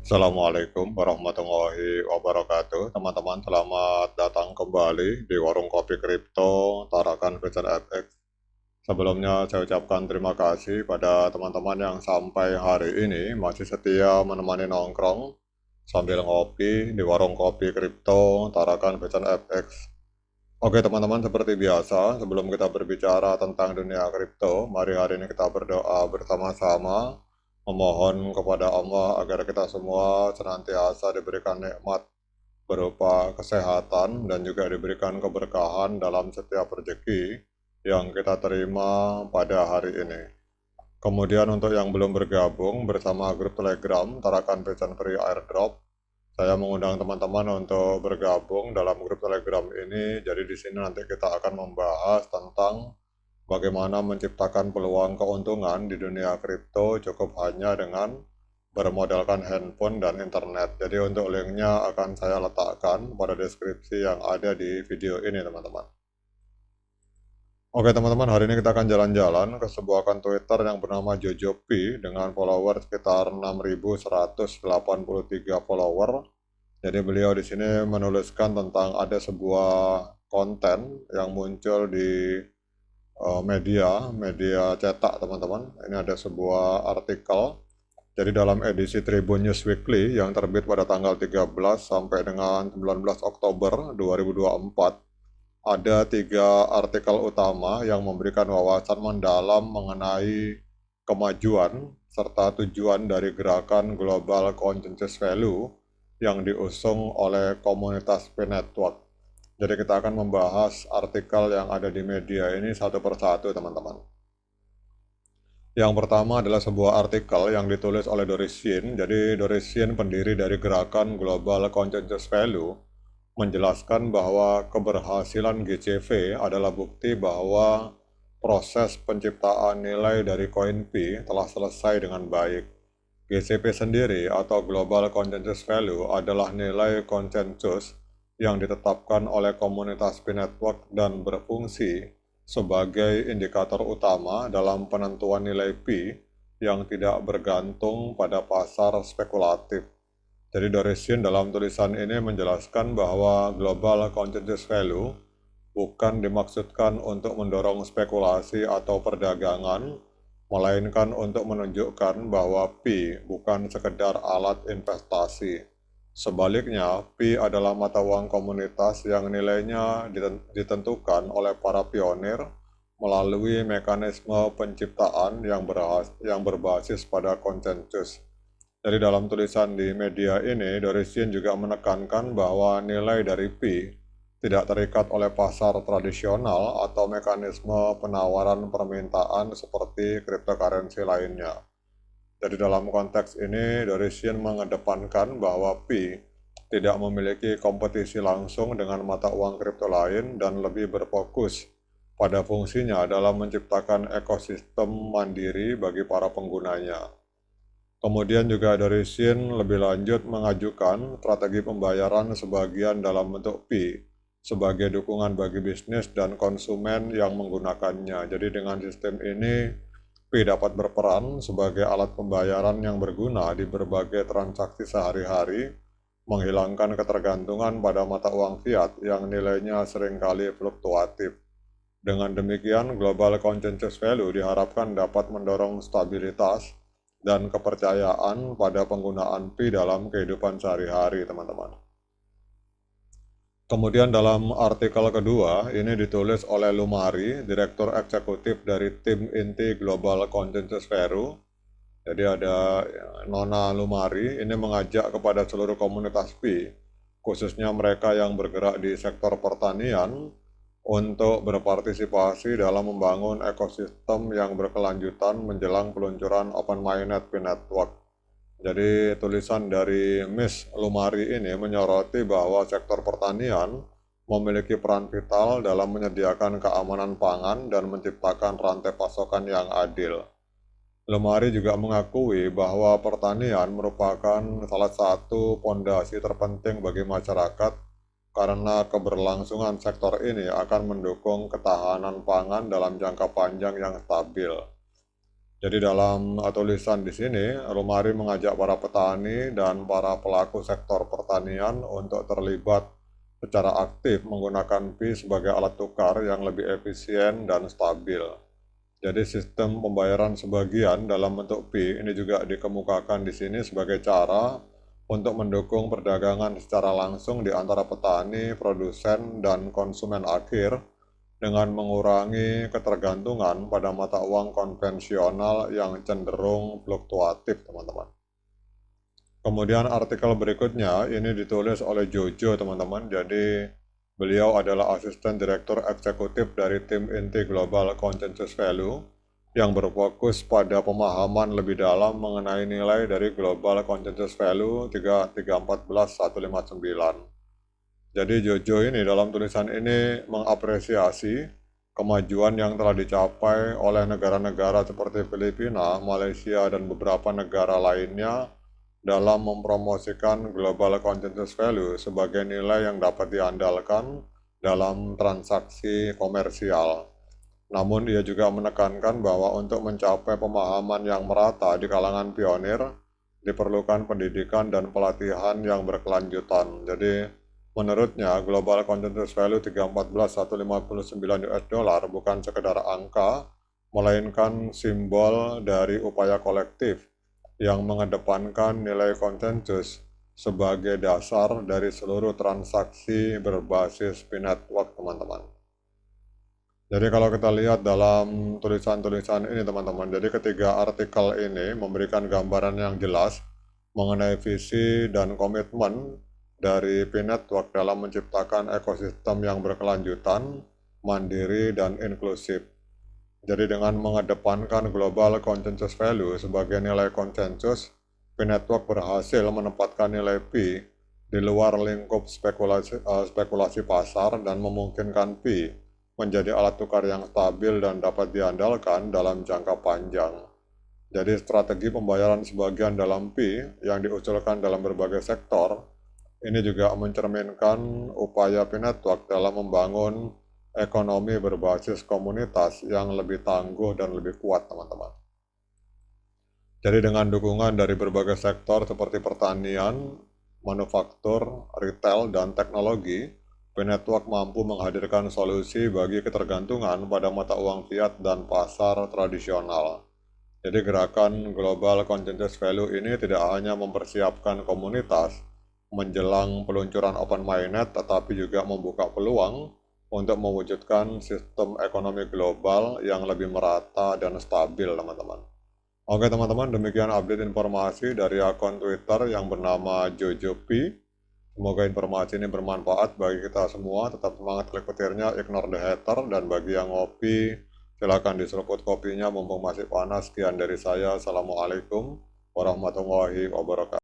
Assalamualaikum warahmatullahi wabarakatuh. Teman-teman, selamat datang kembali di Warung Kopi Kripto Tarakan Future FX. Sebelumnya saya ucapkan terima kasih pada teman-teman yang sampai hari ini masih setia menemani nongkrong sambil ngopi di Warung Kopi Kripto Tarakan Future FX. Oke teman-teman, seperti biasa, sebelum kita berbicara tentang dunia kripto, mari hari ini kita berdoa bersama-sama, memohon kepada Allah agar kita semua senantiasa diberikan nikmat berupa kesehatan dan juga diberikan keberkahan dalam setiap rezeki yang kita terima pada hari ini. Kemudian untuk yang belum bergabung bersama grup Telegram Tarakan Pecan Free Airdrop, saya mengundang teman-teman untuk bergabung dalam grup Telegram ini. Jadi di sini nanti kita akan membahas tentang bagaimana menciptakan peluang keuntungan di dunia kripto cukup hanya dengan bermodalkan handphone dan internet. Jadi untuk linknya akan saya letakkan pada deskripsi yang ada di video ini teman-teman. Oke teman-teman, hari ini kita akan jalan-jalan ke sebuah akun Twitter yang bernama Jojo P dengan follower sekitar 6.183 follower. Jadi beliau di sini menuliskan tentang ada sebuah konten yang muncul di media cetak teman-teman. Ini ada sebuah artikel. Jadi dalam edisi Tribun News Weekly yang terbit pada tanggal 13 sampai dengan 19 Oktober 2024, ada 3 artikel utama yang memberikan wawasan mendalam mengenai kemajuan serta tujuan dari gerakan Global Consensus Value yang diusung oleh komunitas P-Network. Jadi kita akan membahas artikel yang ada di media ini satu persatu teman-teman. Yang pertama adalah sebuah artikel yang ditulis oleh Doris Yin. Jadi Doris Yin pendiri dari gerakan Global Consensus Value menjelaskan bahwa keberhasilan GCV adalah bukti bahwa proses penciptaan nilai dari koin P telah selesai dengan baik. GCP sendiri atau Global Consensus Value adalah nilai konsensus yang ditetapkan oleh komunitas P-Network dan berfungsi sebagai indikator utama dalam penentuan nilai P yang tidak bergantung pada pasar spekulatif. Jadi Dorishin dalam tulisan ini menjelaskan bahwa Global Consensus Value bukan dimaksudkan untuk mendorong spekulasi atau perdagangan, melainkan untuk menunjukkan bahwa P bukan sekedar alat investasi. Sebaliknya, P adalah mata uang komunitas yang nilainya ditentukan oleh para pionir melalui mekanisme penciptaan yang berbasis pada konsensus. Jadi dalam tulisan di media ini, Dorisian juga menekankan bahwa nilai dari P tidak terikat oleh pasar tradisional atau mekanisme penawaran permintaan seperti cryptocurrency lainnya. Jadi dalam konteks ini, Dorisian mengedepankan bahwa P tidak memiliki kompetisi langsung dengan mata uang kripto lain dan lebih berfokus pada fungsinya dalam menciptakan ekosistem mandiri bagi para penggunanya. Kemudian juga dari Shin lebih lanjut mengajukan strategi pembayaran sebagian dalam bentuk P sebagai dukungan bagi bisnis dan konsumen yang menggunakannya. Jadi dengan sistem ini, P dapat berperan sebagai alat pembayaran yang berguna di berbagai transaksi sehari-hari, menghilangkan ketergantungan pada mata uang fiat yang nilainya seringkali fluktuatif. Dengan demikian, Global Consensus Value diharapkan dapat mendorong stabilitas dan kepercayaan pada penggunaan P dalam kehidupan sehari-hari, teman-teman. Kemudian dalam artikel kedua, ini ditulis oleh Lumari, Direktur Eksekutif dari tim inti Global Consensus Value. Jadi ada Nona Lumari, ini mengajak kepada seluruh komunitas P, khususnya mereka yang bergerak di sektor pertanian, untuk berpartisipasi dalam membangun ekosistem yang berkelanjutan menjelang peluncuran Open Mainnet P-Network. Jadi tulisan dari Miss Lumari ini menyoroti bahwa sektor pertanian memiliki peran vital dalam menyediakan keamanan pangan dan menciptakan rantai pasokan yang adil. Lumari juga mengakui bahwa pertanian merupakan salah satu pondasi terpenting bagi masyarakat karena keberlangsungan sektor ini akan mendukung ketahanan pangan dalam jangka panjang yang stabil. Jadi dalam tulisan di sini, Rumari mengajak para petani dan para pelaku sektor pertanian untuk terlibat secara aktif menggunakan Pi sebagai alat tukar yang lebih efisien dan stabil. Jadi sistem pembayaran sebagian dalam bentuk Pi ini juga dikemukakan di sini sebagai cara untuk mendukung perdagangan secara langsung di antara petani, produsen, dan konsumen akhir dengan mengurangi ketergantungan pada mata uang konvensional yang cenderung fluktuatif, teman-teman. Kemudian artikel berikutnya ini ditulis oleh Jojo, teman-teman. Jadi beliau adalah asisten direktur eksekutif dari tim inti Global Consensus Value yang berfokus pada pemahaman lebih dalam mengenai nilai dari Global Consensus Value 3315159. Jadi Jojo ini dalam tulisan ini mengapresiasi kemajuan yang telah dicapai oleh negara-negara seperti Filipina, Malaysia, dan beberapa negara lainnya dalam mempromosikan Global Consensus Value sebagai nilai yang dapat diandalkan dalam transaksi komersial. Namun ia juga menekankan bahwa untuk mencapai pemahaman yang merata di kalangan pionir, diperlukan pendidikan dan pelatihan yang berkelanjutan. Jadi menurutnya, Global Consensus Value 314.159 US dollar bukan sekedar angka, melainkan simbol dari upaya kolektif yang mengedepankan nilai konsensus sebagai dasar dari seluruh transaksi berbasis Pi Network, teman-teman. Jadi kalau kita lihat dalam tulisan-tulisan ini, teman-teman, jadi ketiga artikel ini memberikan gambaran yang jelas mengenai visi dan komitmen dari Pi Network dalam menciptakan ekosistem yang berkelanjutan, mandiri, dan inklusif. Jadi dengan mengedepankan Global Consensus Value sebagai nilai konsensus, Pi Network berhasil menempatkan nilai Pi di luar lingkup spekulasi pasar dan memungkinkan Pi menjadi alat tukar yang stabil dan dapat diandalkan dalam jangka panjang. Jadi strategi pembayaran sebagian dalam Pi yang diusulkan dalam berbagai sektor ini juga mencerminkan upaya Pi Network dalam membangun ekonomi berbasis komunitas yang lebih tangguh dan lebih kuat, teman-teman. Jadi dengan dukungan dari berbagai sektor seperti pertanian, manufaktur, retail, dan teknologi, Pi Network mampu menghadirkan solusi bagi ketergantungan pada mata uang fiat dan pasar tradisional. Jadi gerakan Global Consensus Value ini tidak hanya mempersiapkan komunitas menjelang peluncuran Open Mainnet, tetapi juga membuka peluang untuk mewujudkan sistem ekonomi global yang lebih merata dan stabil, teman-teman. Oke teman-teman, demikian update informasi dari akun Twitter yang bernama Jojopi. Semoga informasi ini bermanfaat bagi kita semua. Tetap semangat klik petirnya, ignore the hater, dan bagi yang ngopi, silakan diseruput kopinya mumpung masih panas. Sekian dari saya. Assalamualaikum warahmatullahi wabarakatuh.